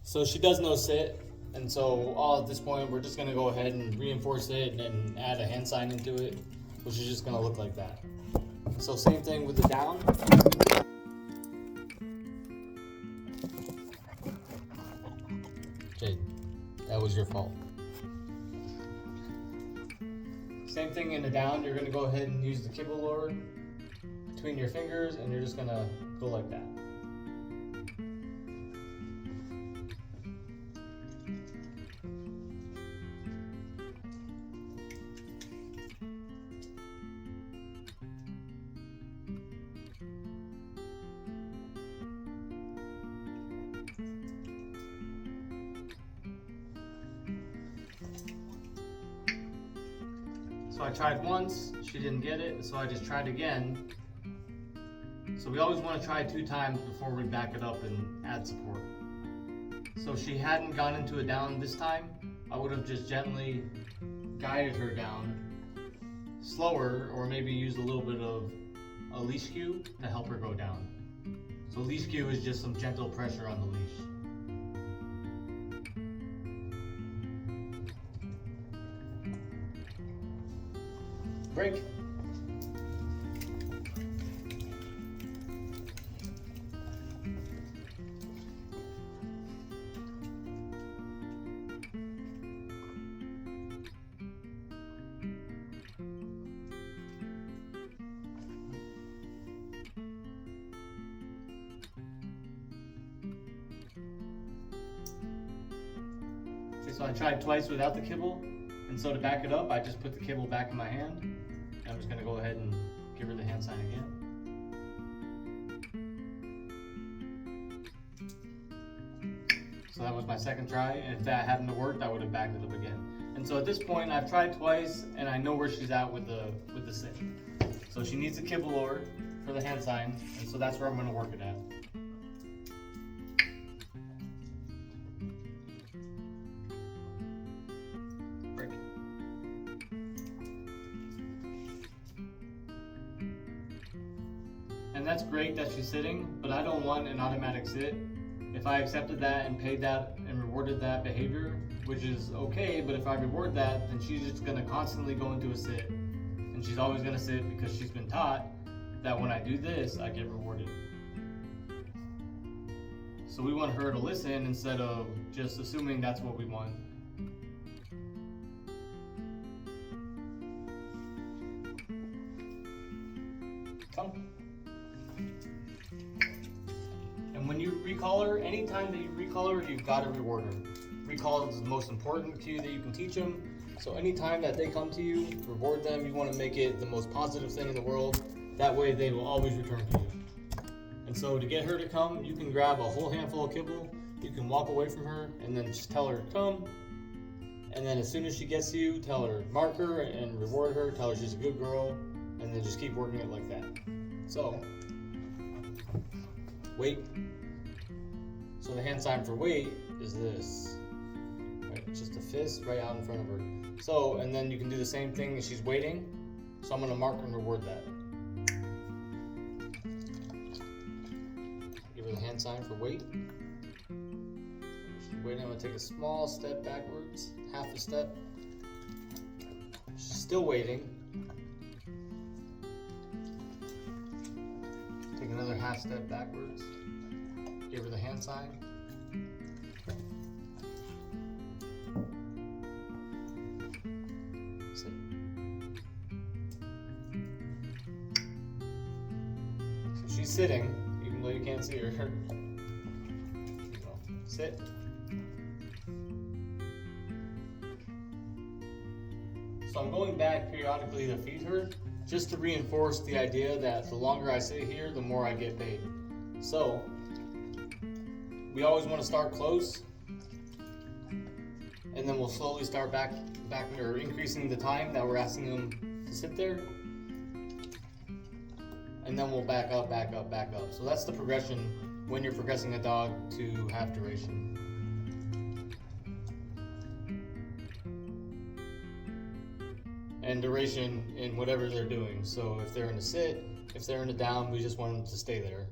So she does no sit, and so all at this point we're just gonna go ahead and reinforce it and add a hand sign into it, which is just gonna look like that. So same thing with the down. Jade, that was your fault. Same thing in the down, you're gonna go ahead and use the kibble lure between your fingers, and you're just gonna go like that. So I tried once, she didn't get it, so I just tried again. So we always want to try 2 times before we back it up and add support. So if she hadn't gone into a down this time, I would have just gently guided her down slower, or maybe used a little bit of a leash cue to help her go down. So leash cue is just some gentle pressure on the leash. Break. Okay, so I tried twice without the kibble, and so to back it up, I just put the kibble back in my hand. I'm just gonna go ahead and give her the hand sign again. So that was my second try, and if that hadn't worked, I would have backed it up again. And so at this point, I've tried twice, and I know where she's at with the sit. So she needs a kibble lure for the hand sign, and so that's where I'm gonna work it at. Break. And that's great that she's sitting, but I don't want an automatic sit. If I accepted that and paid that and rewarded that behavior, which is okay, but if I reward that, then she's just gonna constantly go into a sit. And she's always gonna sit because she's been taught that when I do this, I get rewarded. So we want her to listen instead of just assuming that's what we want. Come. And when you recall her, anytime that you recall her, you've got to reward her. Recall is the most important cue that you can teach them. So anytime that they come to you, reward them. You want to make it the most positive thing in the world. That way they will always return to you. And so to get her to come, you can grab a whole handful of kibble. You can walk away from her and then just tell her to come. And then as soon as she gets to you, tell her, mark her and reward her. Tell her she's a good girl. And then just keep working it like that. So, wait. So the hand sign for wait is this. Right, just a fist right out in front of her. So, and then you can do the same thing as she's waiting. So I'm gonna mark and reward that. Give her the hand sign for wait. She's waiting, I'm gonna take a small step backwards, half a step. She's still waiting. Take another half step backwards. Give her the hand sign. Sit. So she's sitting, even though you can't see her. Sit. So I'm going back periodically to feed her, just to reinforce the idea that the longer I sit here, the more I get paid. So, we always want to start close, and then we'll slowly start back or increasing the time that we're asking them to sit there, and then we'll back up, back up, back up. So that's the progression when you're progressing a dog to half duration. And duration in whatever they're doing. So if they're in a sit, if they're in a down, we just want them to stay there.